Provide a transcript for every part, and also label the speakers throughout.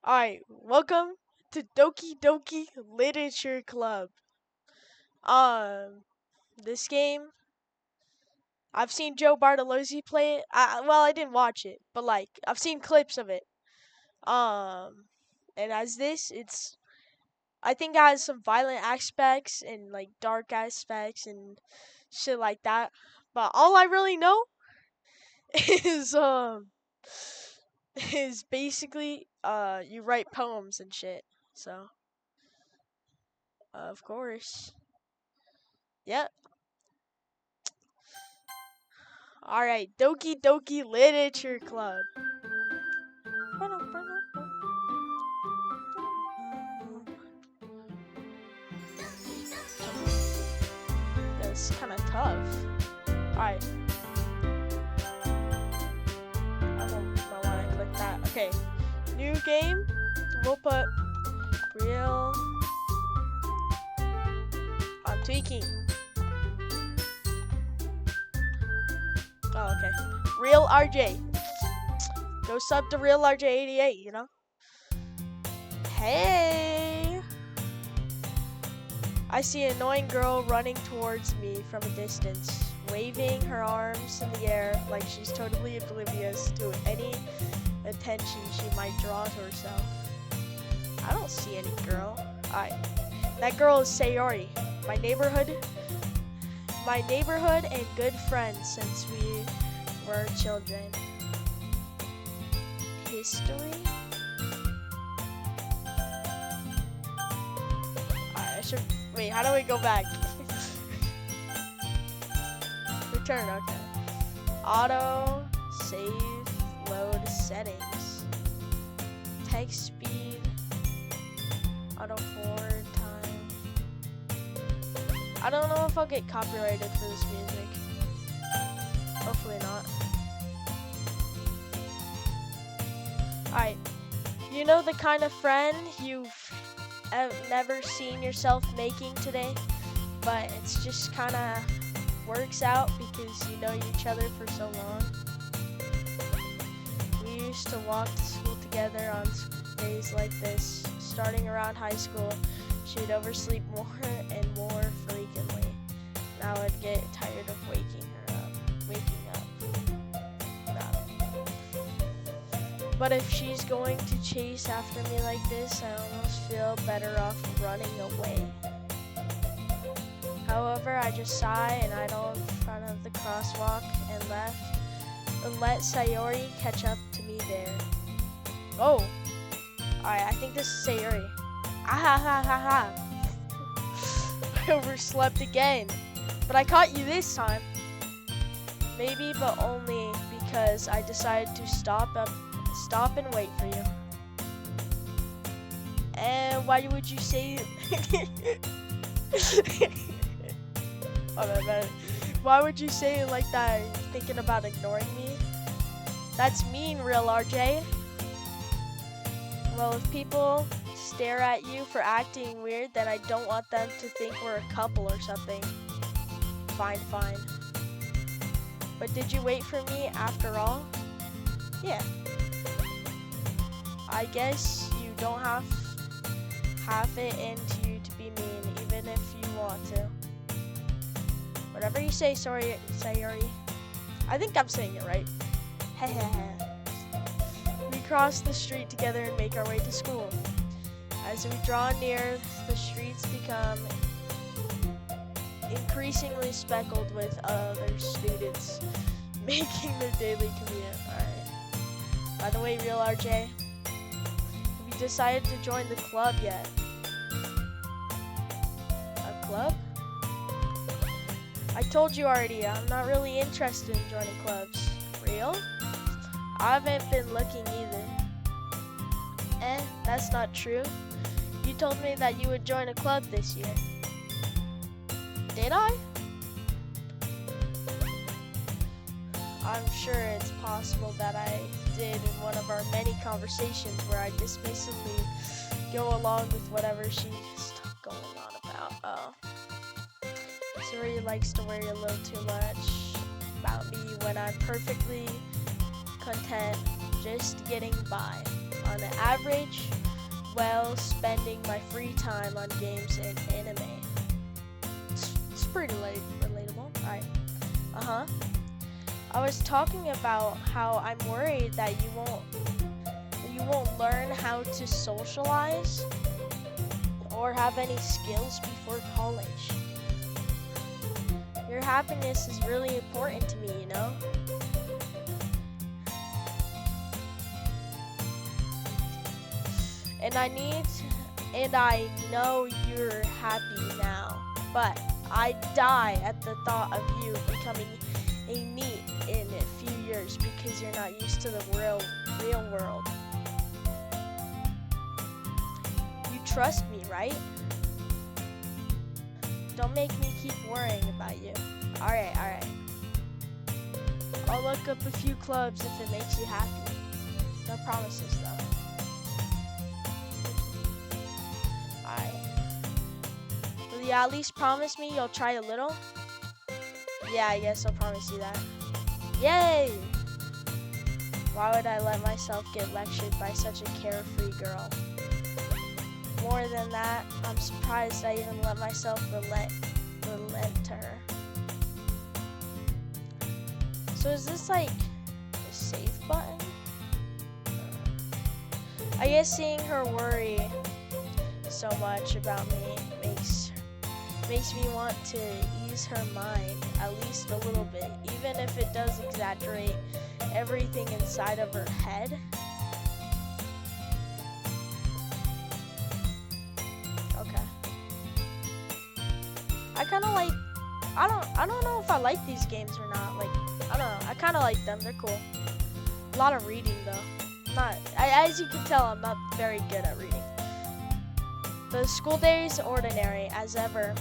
Speaker 1: Alright, welcome to Doki Literature Club. This game, I've seen Joe Bartolozzi play it. I didn't watch it, but I've seen clips of it. And as this, I think it has some violent aspects and dark aspects and shit like that. But all I really know is is basically you write poems and shit. So of course. Yep. Alright, Doki Literature Club. That's kind of tough. Alright. I don't know why I clicked that. Okay. New game. We'll put real. I'm tweaking. Oh, okay. Real RJ. Go sub to Real RJ88, you know? Hey! I see an annoying girl running towards me from a distance, waving her arms in the air like she's totally oblivious to any attention she might draw to herself. I don't see any girl. Alright. That girl is Sayori, my neighborhood and good friend since we were children. History? Alright, I should... Wait, how do we go back? Return, okay. Auto, save, load, settings. Text speed, auto forward time. I don't know if I'll get copyrighted for this music. Hopefully not. Alright, you know the kind of friend you've never seen yourself making today, but it's just kind of works out because you know each other for so long. We used to walk to school together on days like this. Starting around high school, she would oversleep more and more frequently. And I would get tired of waking up. But if she's going to chase after me like this, I almost feel better off running away. However, I just sigh and idle in front of the crosswalk and let Sayori catch up to me there. Oh! Alright, I think this is Sayori. Ah ha ha ha ha! I overslept again. But I caught you this time. Maybe, but only because I decided to stop and wait for you. And why would you say... Why would you say it like that? Thinking about ignoring me? That's mean, Real RJ. Well, if people stare at you for acting weird, then I don't want them to think we're a couple or something. Fine. But did you wait for me after all? Yeah. I guess you don't have it into you to be mean, even if you want to. Whatever you say, sorry, Sayori. I think I'm saying it right. We cross the street together and make our way to school. As we draw near, the streets become increasingly speckled with other students making their daily commute. Alright. By the way, Real RJ, have you decided to join the club yet? A club? I told you already, I'm not really interested in joining clubs. Real? I haven't been looking either. That's not true. You told me that you would join a club this year. Did I? I'm sure it's possible that I did in one of our many conversations where I dismissively go along with whatever she's going on about. Oh. Suri likes to worry a little too much about me when I'm perfectly content just getting by. on an average while spending my free time on games and anime. It's pretty relatable. Alright. I was talking about how I'm worried that you won't learn how to socialize or have any skills before college. Your happiness is really important to me, you know? And I know you're happy now, but I die at the thought of you becoming a NEET in a few years because you're not used to the real world. You trust me, right? Don't make me keep worrying about you. Alright. I'll look up a few clubs if it makes you happy. No promises though. Will you at least promise me you'll try a little? Yeah, I guess I'll promise you that. Yay! Why would I let myself get lectured by such a carefree girl? More than that, I'm surprised I even let myself relent to her. So is this like a save button? I guess seeing her worry so much about me makes me want to ease her mind at least a little bit, even if it does exaggerate everything inside of her head. Okay. I kind of like, I don't know if I like these games or not. Like, I don't know. I kind of like them. They're cool. A lot of reading though. As you can tell, I'm not very good at reading. The school day is ordinary as ever,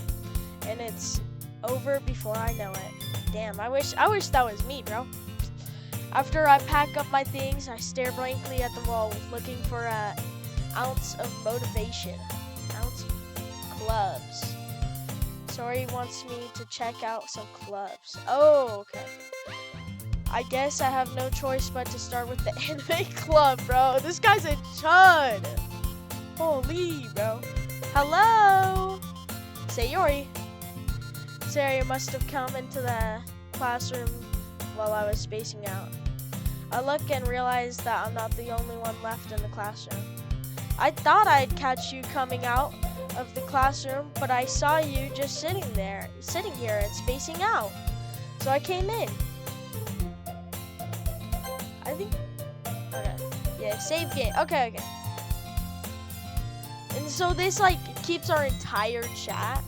Speaker 1: and it's over before I know it. Damn, I wish that was me, bro. After I pack up my things, I stare blankly at the wall, looking for an ounce of motivation. Clubs. Sori wants me to check out some clubs. Oh, okay. I guess I have no choice but to start with the anime club, bro. This guy's a chud. Holy, bro. Hello? Sayori. Sayori must have come into the classroom while I was spacing out. I look and realize that I'm not the only one left in the classroom. I thought I'd catch you coming out of the classroom, but I saw you just sitting here and spacing out. So I came in. I think, okay, yeah, save game, okay. And so this like keeps our entire chat.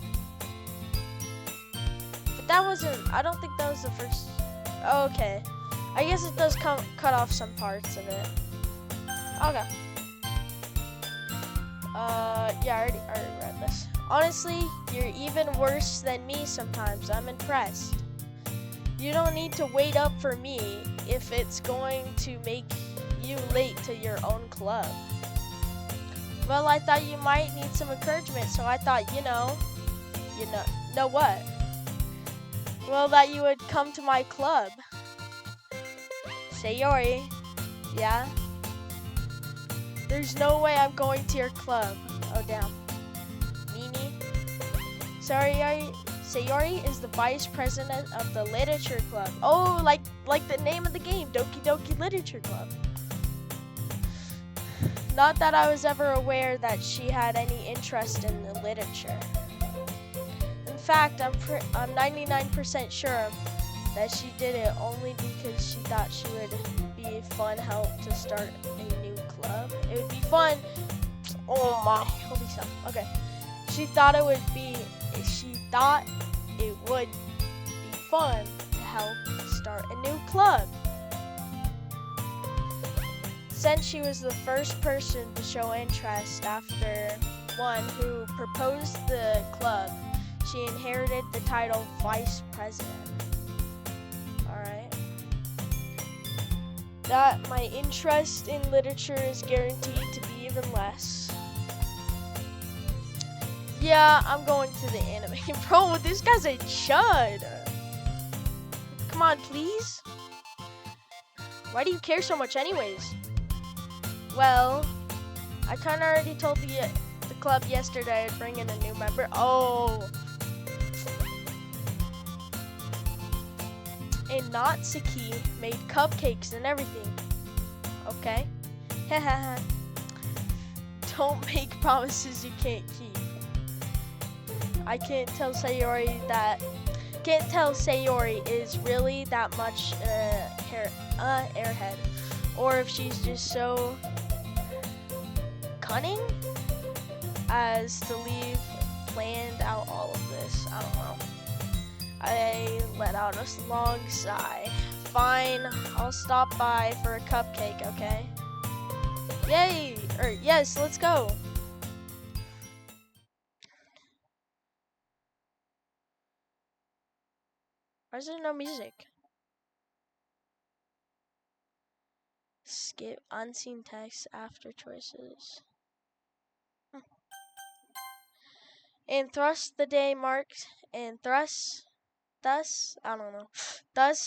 Speaker 1: But that wasn't, I don't think that was the first, okay. I guess it does cut off some parts of it. Okay. Yeah, I already read this. Honestly, you're even worse than me sometimes. I'm impressed. You don't need to wait up for me if it's going to make you late to your own club. Well, I thought you might need some encouragement, so I thought, you know what? Well, that you would come to my club. Sayori. Yeah? There's no way I'm going to your club. Oh, damn. Mimi. Sayori is the vice president of the literature club. Oh, like the name of the game, Doki Doki Literature Club. Not that I was ever aware that she had any interest in the literature. In fact, I'm 99% sure that she did it only because she thought she would be a fun help to start a new club. It would be fun. Oh my, holy stuff. Okay. She thought it would be fun to help start a new club. Since she was the first person to show interest after one who proposed the club, she inherited the title vice president. Alright. That my interest in literature is guaranteed to be even less. Yeah, I'm going to the anime. Bro, this guy's a chud. Come on, please. Why do you care so much anyways? Well, I kind of already told the club yesterday I'd bring in a new member. Oh. And Natsuki made cupcakes and everything. Okay? Don't make promises you can't keep. I can't tell Sayori is really that much airhead, or if she's just so cunning as to leave planned out all of this. I don't know. I let out a long sigh. Fine, I'll stop by for a cupcake, okay? Yay! Yes, let's go. Why is there no music? Skip unseen text after choices. And thus today marks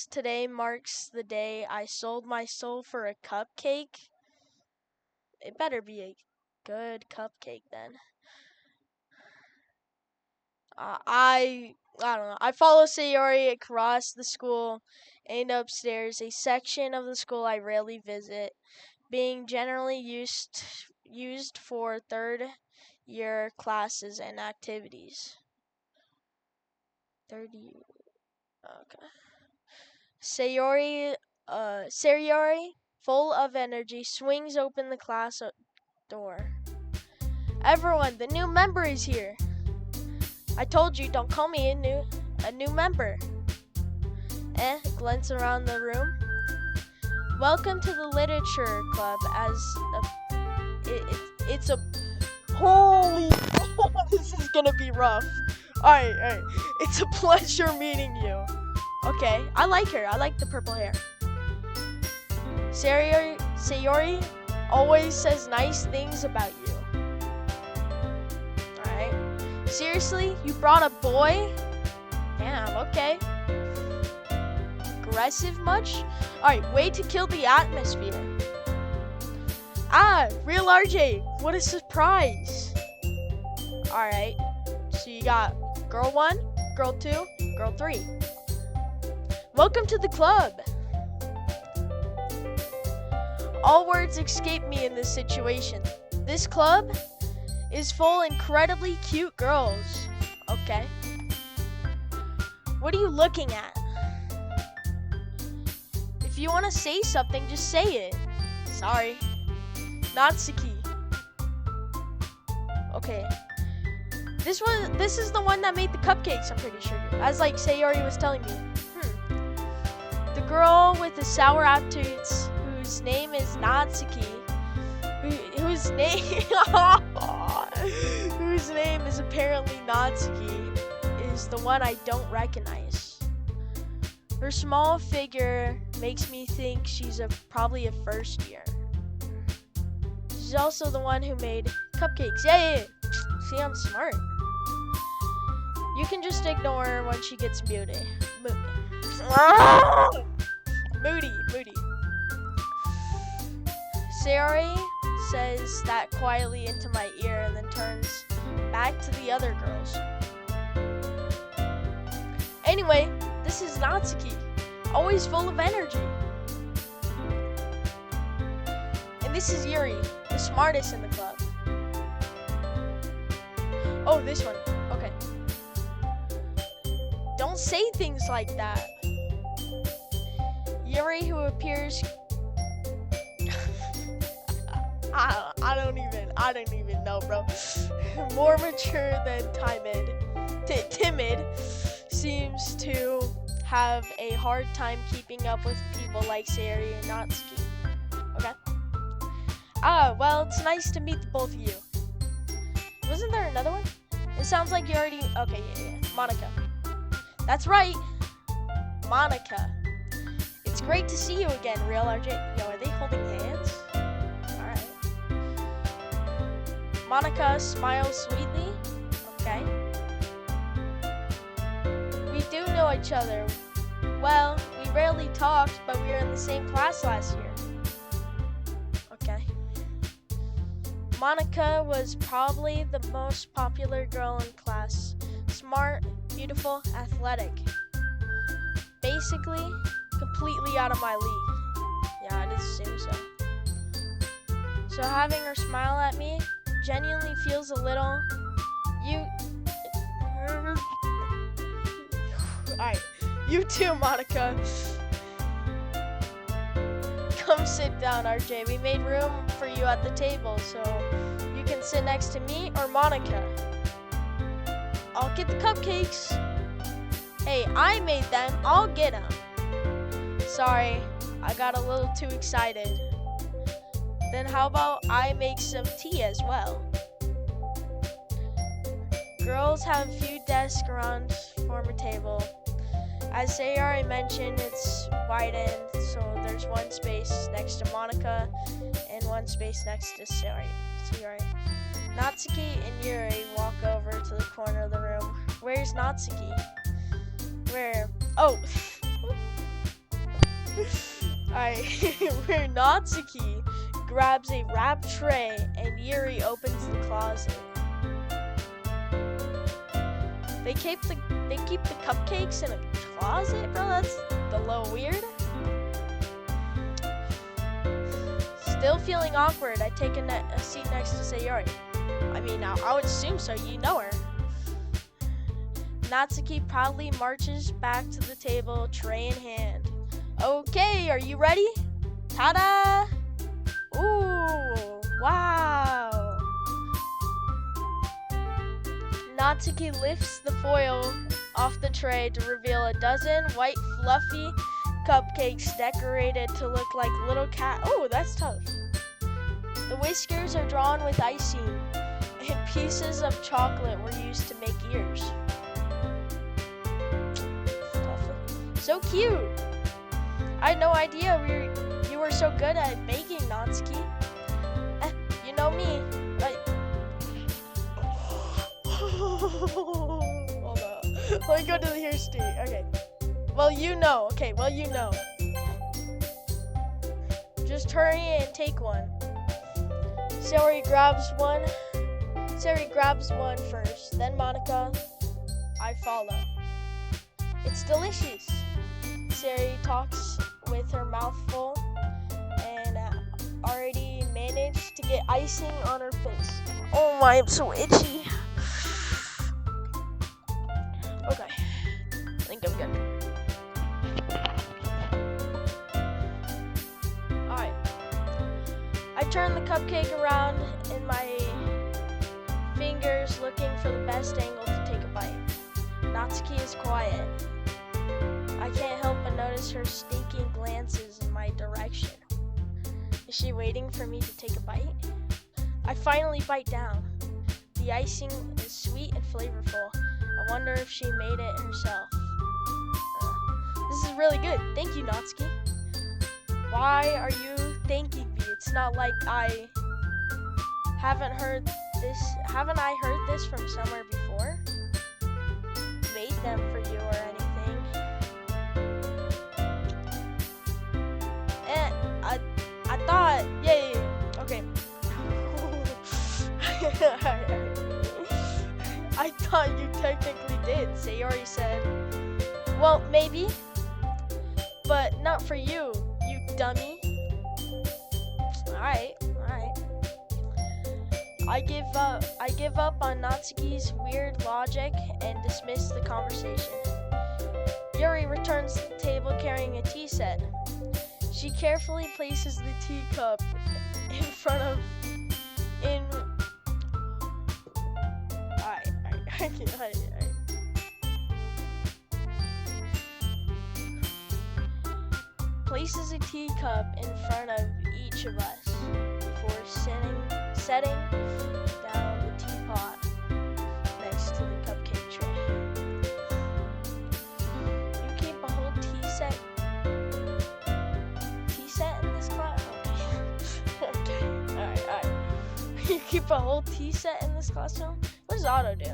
Speaker 1: today marks the day I sold my soul for a cupcake. It better be a good cupcake then. I don't know. I follow Sayori across the school and upstairs, a section of the school I rarely visit, being generally used for third year classes and activities. Third year. Okay. Sayori, full of energy, swings open the class door. Everyone, the new member is here. I told you, don't call me a new member. Glance around the room. Welcome to the literature club. It's a holy. This is gonna be rough. All right. It's a pleasure meeting you. Okay, I like her. I like the purple hair. Sayori always says nice things about you. Alright. Seriously? You brought a boy? Damn, okay. Aggressive much? Alright, way to kill the atmosphere. Real RJ. What a surprise. Alright. So you got girl 1, girl 2, girl 3. Welcome to the club. All words escape me in this situation. This club is full of incredibly cute girls. Okay. What are you looking at? If you want to say something, just say it. Sorry. Natsuki. Okay. This is the one that made the cupcakes, I'm pretty sure. As like Sayori was telling me. The girl with the sour attitudes, whose name is Natsuki, whose name is apparently Natsuki, is the one I don't recognize. Her small figure makes me think she's probably a first year. She's also the one who made cupcakes. Yeah. See, I'm smart. You can just ignore her when she gets moody. Moody. Sayori says that quietly into my ear and then turns back to the other girls. Anyway, this is Natsuki, always full of energy. And this is Yuri, the smartest in the club. Oh, this one. Okay. Don't say things like that. Yuri, who appears I don't even know, bro. More mature than timid, seems to have a hard time keeping up with people like Sayori and Natsuki. Okay. Well, it's nice to meet the both of you. Wasn't there another one? It sounds like you already. Okay, yeah. Monica. That's right. Monica. It's great to see you again, Real RJ. Yo, are they holding hands? Alright. Monica smiles sweetly. Okay. We do know each other. Well, we rarely talked, but we were in the same class last year. Okay. Monica was probably the most popular girl in class. Smart, beautiful, athletic. Basically, completely out of my league. Yeah, I'd assume so. So having her smile at me genuinely feels a little... Alright, you too, Monica. Come sit down, RJ. We made room for you at the table, so you can sit next to me or Monica. I'll get the cupcakes. Hey, I made them. I'll get them. Sorry, I got a little too excited. Then how about I make some tea as well? Girls have a few desks around form a table. As Sayori mentioned, it's widened, so there's one space next to Monica and one space next to Sayori. Natsuki and Yuri walk over to the corner of the room. Where's Natsuki? Where? Oh! Alright, where Natsuki grabs a wrap tray and Yuri opens the closet. They keep the cupcakes in a closet, bro? That's a little weird. Still feeling awkward, I take a seat next to Sayori. I mean, I would assume so, you know her. Natsuki proudly marches back to the table, tray in hand. Okay, are you ready? Ta-da! Ooh, wow! Natsuki lifts the foil off the tray to reveal a dozen white fluffy cupcakes decorated to look like little cat. Oh, that's tough. The whiskers are drawn with icing, and pieces of chocolate were used to make ears. So cute. I had no idea you were so good at baking, Natsuki. You know me. Hold on. Let me go to the here street. Okay. Well, you know. Okay, well, you know. Just hurry and take one. Sayori grabs one first. Then Monica. I follow. It's delicious. Sayori talks with her mouth full and already managed to get icing on her face. Oh my, I'm so itchy. Okay, I think I'm good. Alright. I turn the cupcake around in my fingers looking for the best angle to take a bite. Natsuki is quiet. I can't help but notice her sneaking glances in my direction. Is she waiting for me to take a bite? I finally bite down. The icing is sweet and flavorful. I wonder if she made it herself. This is really good. Thank you, Natsuki. Why are you thanking me? It's not like haven't I heard this from somewhere before? Made them for you or anything. I thought, yeah. Okay. I thought you technically did, Sayori said. Well, maybe, but not for you, you dummy. Alright. I give up on Natsuki's weird logic and dismiss the conversation. Yuri returns to the table carrying a tea set. She carefully places the teacup in front of places a teacup in front of each of us before setting down the teapot next to the cupcake tray. You keep a whole tea set in this class? Okay. Alright. You keep a whole tea set in this classroom? What does Otto do?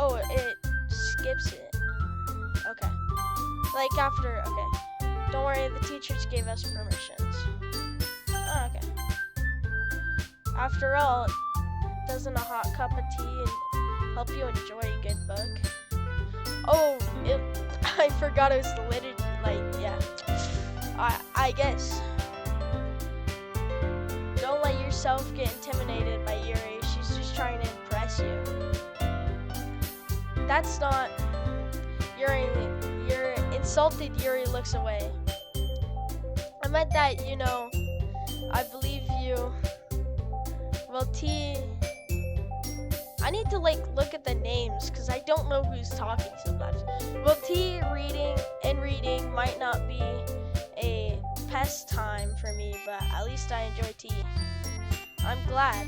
Speaker 1: Oh, it skips it. Okay. Like after, okay. Don't worry, the teachers gave us permissions. Oh, okay. After all, doesn't a hot cup of tea help you enjoy a good book? Oh, I forgot it was the literature, yeah. I guess. Don't let yourself get intimidated by Yuri. She's just trying to impress you. That's not... You're insulted. Yuri looks away. I meant that, I believe you. Well, T... I need to, look at the names, because I don't know who's talking sometimes. Well, T, reading might not be a pastime for me, but at least I enjoy tea. I'm glad.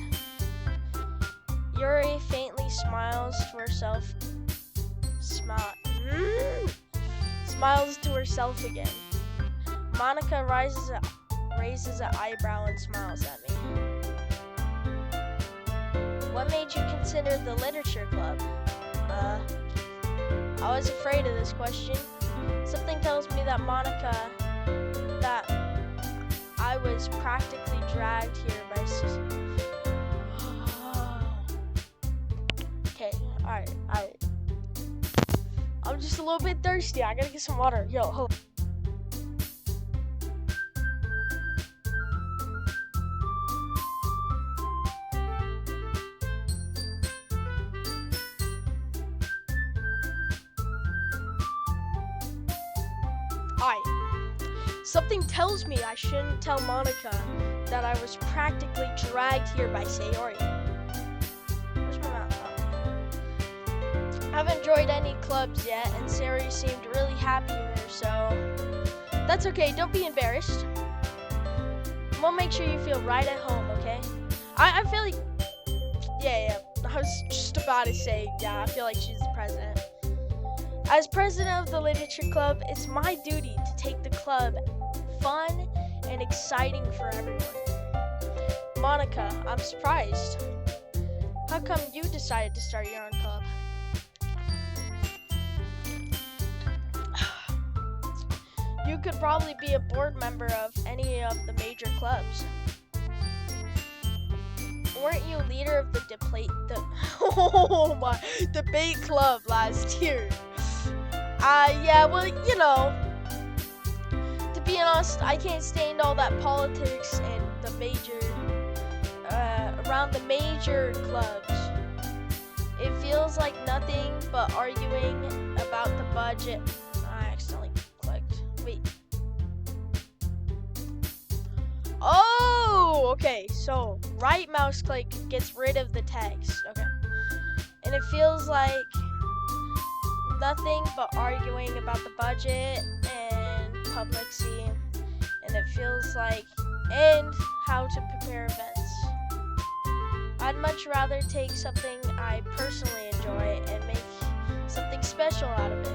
Speaker 1: Yuri faintly smiles to herself. Smiles to herself again. Monica raises an eyebrow and smiles at me. What made you consider the literature club? I was afraid of this question. Something tells me that that I was practically dragged here by Okay, alright. I'm just a little bit thirsty. I gotta get some water. Yo, hold on. Something tells me I shouldn't tell Monica that I was practically dragged here by Sayori. Where's my mouth? I haven't joined any clubs yet, and Sayori seemed really happy here, so that's okay. Don't be embarrassed. We'll make sure you feel right at home, okay? I feel like, yeah. I was just about to say, yeah, I feel like she's the president. As president of the literature club, it's my duty to take the club fun and exciting for everyone. Monica, I'm surprised. How come you decided to start your own club? You could probably be a board member of any of the major clubs. Weren't you leader of the debate club last year? Yeah, well, to be honest, I can't stand all that politics and the around the major clubs. It feels like nothing but arguing about the budget. I accidentally clicked. Wait. Oh, okay, so right mouse click gets rid of the text. Okay. And it feels like nothing but arguing about the budget and publicity, and it feels like and how to prepare events. I'd much rather take something I personally enjoy and make something special out of it.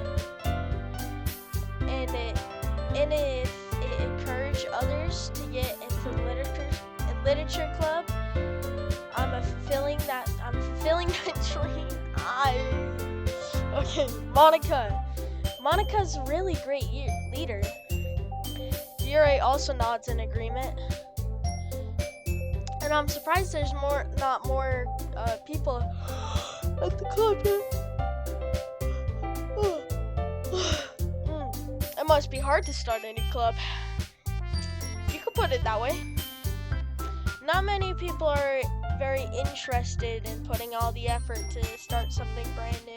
Speaker 1: And if it encourage others to get into the literature club, I'm fulfilling that dream. Okay, Monica's a really great leader. Yuri also nods in agreement. And I'm surprised there's not more people at the club yet. It must be hard to start any club. You could put it that way. Not many people are very interested in putting all the effort to start something brand new.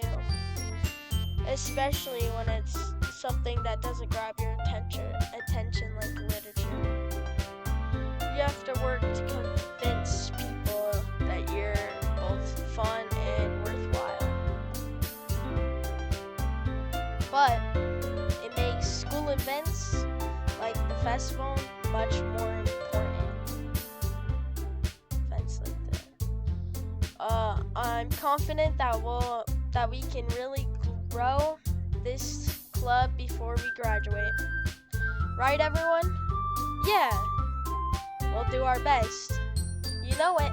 Speaker 1: Especially when it's something that doesn't grab your attention like literature. You have to work to convince people that you're both fun and worthwhile. But it makes school events like the festival much more important. Events like that. I'm confident that we can really grow this club before we graduate. Right, everyone? Yeah. We'll do our best. You know it.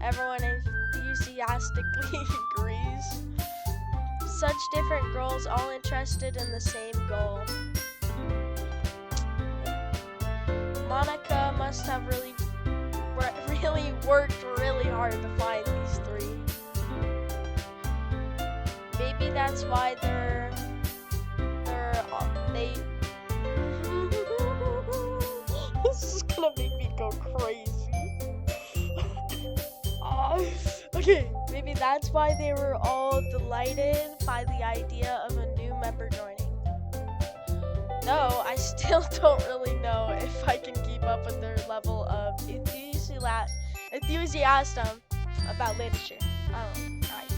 Speaker 1: Everyone enthusiastically agrees. Such different girls all interested in the same goal. must have really worked really hard to find these three. Maybe that's why they. This is gonna make me go crazy. Okay, maybe that's why they were all delighted by the idea of a new member joining. No, I still don't really know if I can keep up with their level of enthusiasm about literature. I don't know. Alright.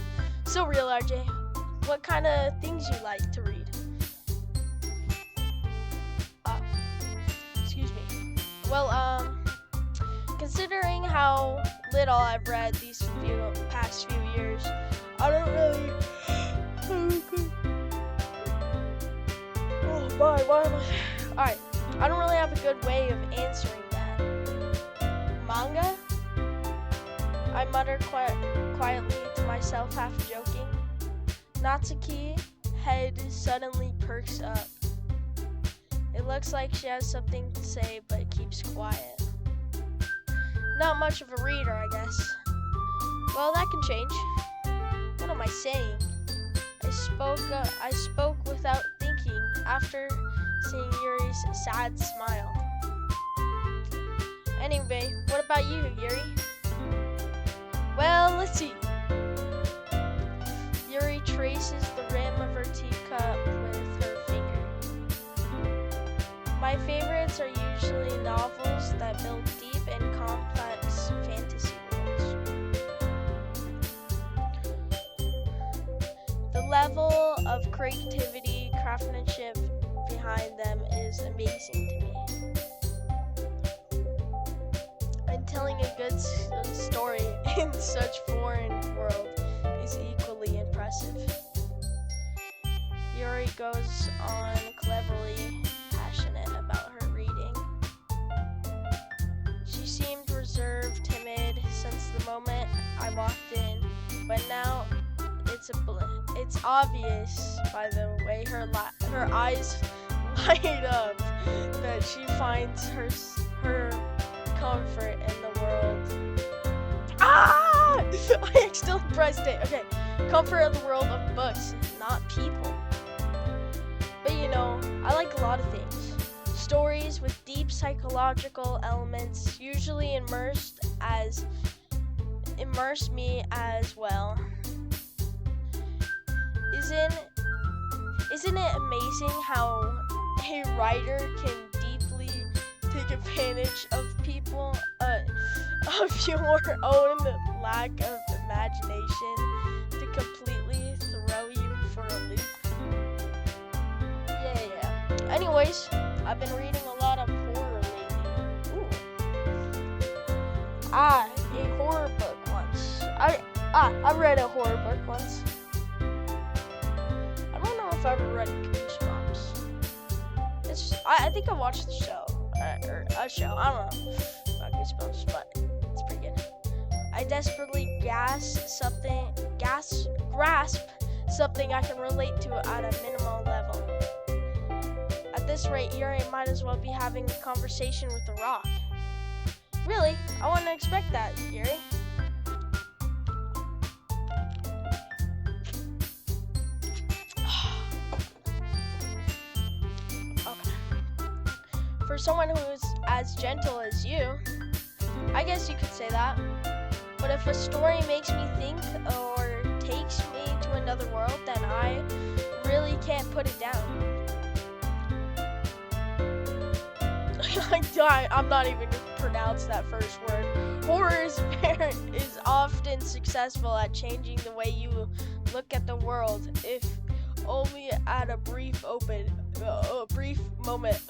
Speaker 1: So real, RJ. What kind of things you like to read? Excuse me. Well, considering how little I've read these past few years, I don't really. Oh boy, why am I? Alright, I don't really have a good way of answering that. Manga? I mutter quietly to myself, half joking. Natsuki head suddenly perks up. It looks like she has something to say, but keeps quiet. Not much of a reader, I guess. Well, that can change. What am I saying? I spoke without thinking after seeing Yuri's sad smile. Anyway, what about you, Yuri? Well, let's see. Yuri traces the rim of her teacup with her finger. My favorites are usually novels that build deep and complex fantasy worlds. The level of creativity, craftsmanship behind them is amazing to me. And telling a good story in such foreign world is equally impressive. Yuri goes on cleverly passionate about her reading. She seemed reserved, timid since the moment I walked in, but now it's obvious by the way her eyes light up that she finds her comfort in the world. I accidentally pressed it. Okay, comfort of the world of books, not people. But you know, I like a lot of things. Stories with deep psychological elements usually immerse me as well. Isn't it amazing how a writer can deeply take advantage of people, of your own lack of imagination to completely throw you for a loop? Yeah. Anyways, I've been reading a lot of horror lately. Ooh. A horror book once. I read a horror book once. I don't know if I ever read Goosebumps. I think I watched the show. Or a show. I don't know about Goosebumps, but it's pretty good. I desperately grasp something I can relate to at a minimal level. At this rate, Yuri might as well be having a conversation with the rock. Really? I wouldn't expect that, Yuri. For someone who is as gentle as you, I guess you could say that. But if a story makes me think or takes me to another world, then I really can't put it down. I'm not even going to pronounce that first word. Horror is often successful at changing the way you look at the world, if only at a brief moment.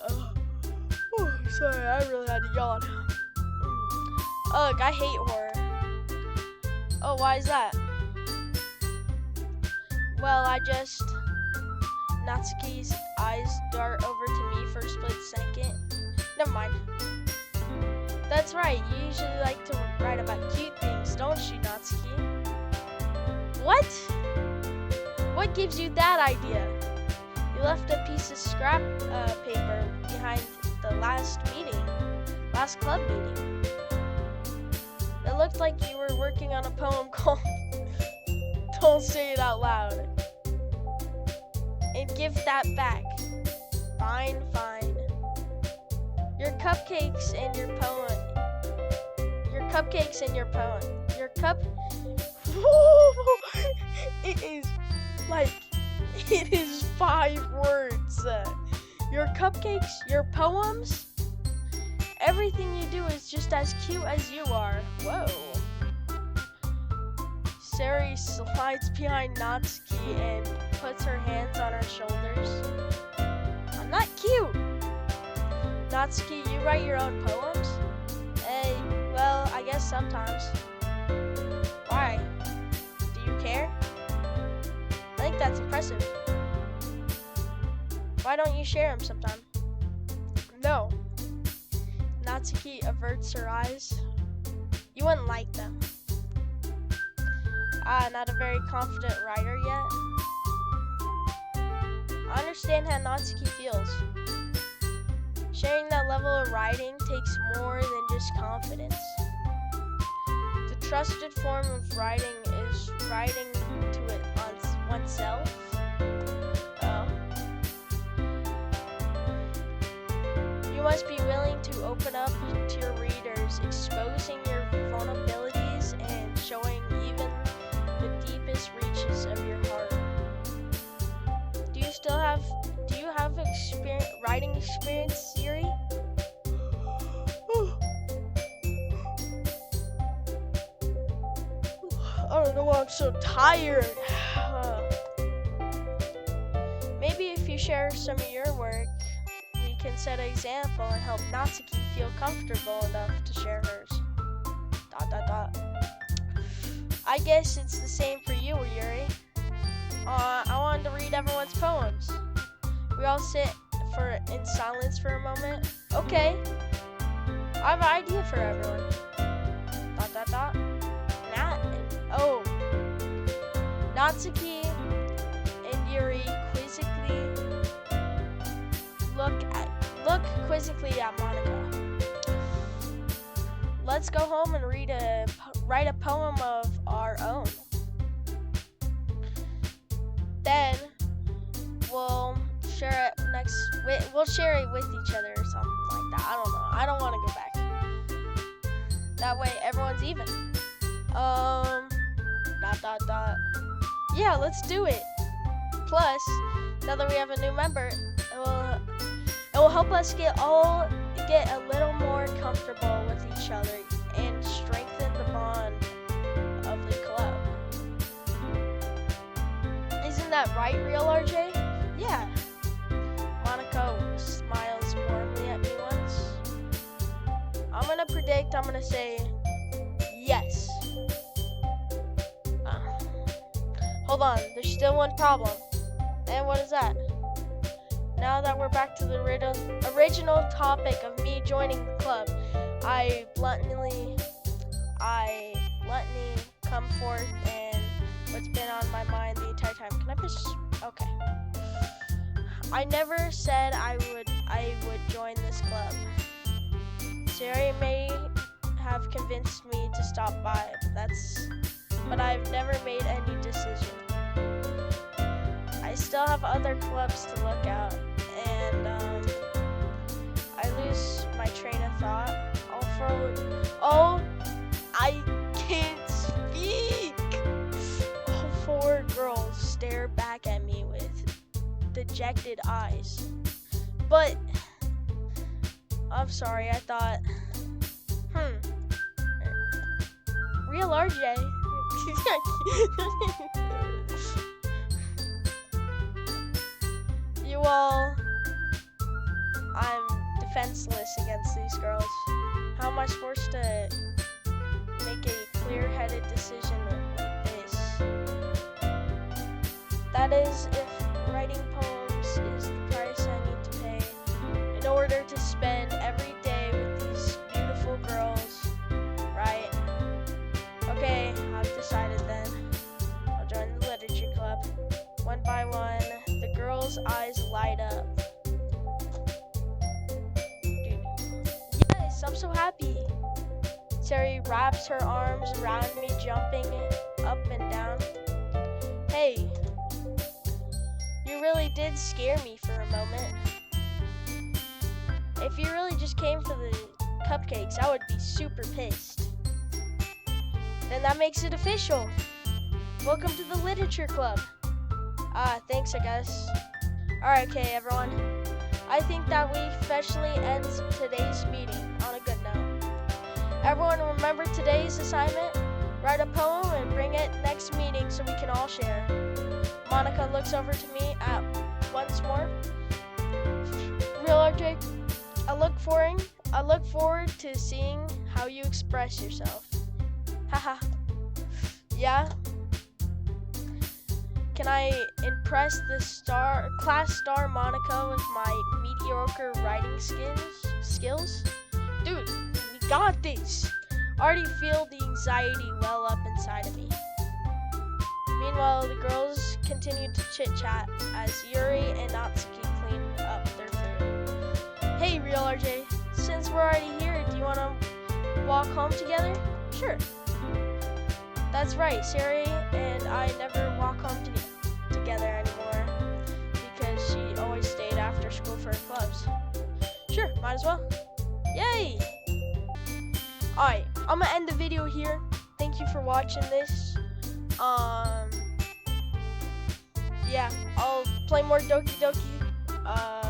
Speaker 1: Oh, sorry, I really had to yawn. Ugh, I hate horror. Oh, why is that? Well, Natsuki's eyes dart over to me for a split second. Never mind. That's right, you usually like to write about cute things, don't you, Natsuki? What? What gives you that idea? You left a piece of scrap paper behind the last last club meeting. It looked like you were working on a poem called Don't Say It Out Loud. And give that back. Fine, fine. Your cupcakes and your poem. Your cupcakes and your poem. Your cup. It is like, it is 5 words. Your cupcakes, your poems, everything you do is just as cute as you are. Whoa. Sari slides behind Natsuki and puts her hands on her shoulders. I'm not cute. Natsuki, you write your own poems? Well, I guess sometimes. Why? Do you care? I think that's impressive. Why don't you share them sometime? No. Natsuki averts her eyes. You wouldn't like them. Not a very confident writer yet. I understand how Natsuki feels. Sharing that level of writing takes more than just confidence. The trusted form of writing is writing to it on oneself. You must be willing to open up to your readers, exposing your vulnerabilities and showing even the deepest reaches of your heart. Do you have writing experience, Siri? I don't know why I'm so tired. Maybe if you share some of your work, we can set an example and help Natsuki feel comfortable enough to share hers. ... I guess it's the same for you, Yuri. I wanted to read everyone's poems. We all sit in silence for a moment. Okay. I have an idea for everyone. ... Natsuki and Yuri quizzically look quizzically at Monica. Let's go home and write a poem of our own. Then we'll share it we'll share it with each other or something like that. I don't know. I don't want to go back. That way everyone's even. Yeah, let's do it. Plus, now that we have a new member, it will help us get a little more comfortable with each other and strengthen the bond of the club. Isn't that right, real RJ? Yeah. Monaco smiles warmly at me once. I'm gonna say yes. Hold on, there's still one problem. And what is that? Now that we're back to the original topic of me joining the club, I bluntly come forth and what's been on my mind the entire time. Can I push? Okay. I never said I would join this club. Sari may have convinced me to stop by, but I've never made any decision. I still have other clubs to look at, and I lose my train of thought. I can't speak. All 4 girls stare back at me with dejected eyes. But I'm sorry, I thought, real RJ. I'm defenseless against these girls. How am I supposed to make a clear-headed decision like this? That is, if writing poems is the price I need to pay in order to spend every day with these beautiful girls, right? Okay, I've decided then. I'll join the literature club. One by one, the girls' eyes light up. Dude. Yes, I'm I'm so happy. Sayori wraps her arms around me, jumping up and down. Hey, you really did scare me for a moment. If you really just came for the cupcakes, I would be super pissed. Then that makes it official. Welcome to the literature club. Thanks, I guess. Alright, okay, everyone. I think that we officially end today's meeting on a good note. Everyone remember today's assignment? Write a poem and bring it next meeting so we can all share. Monica looks over to me once more. Real RJ, I look forward to seeing how you express yourself. Haha. Yeah? Can I impress the class star Monica with my mediocre writing skills? Dude, we got this. Already feel the anxiety well up inside of me. Meanwhile, the girls continued to chit-chat as Yuri and Natsuki cleaned up their food. Hey, Real RJ, since we're already here, do you want to walk home together? Sure. That's right, Sayori and I never walk home together anymore because she always stayed after school for her clubs. Sure, might as well. Yay! Alright, I'm gonna end the video here. Thank you for watching this. Yeah, I'll play more Doki Doki.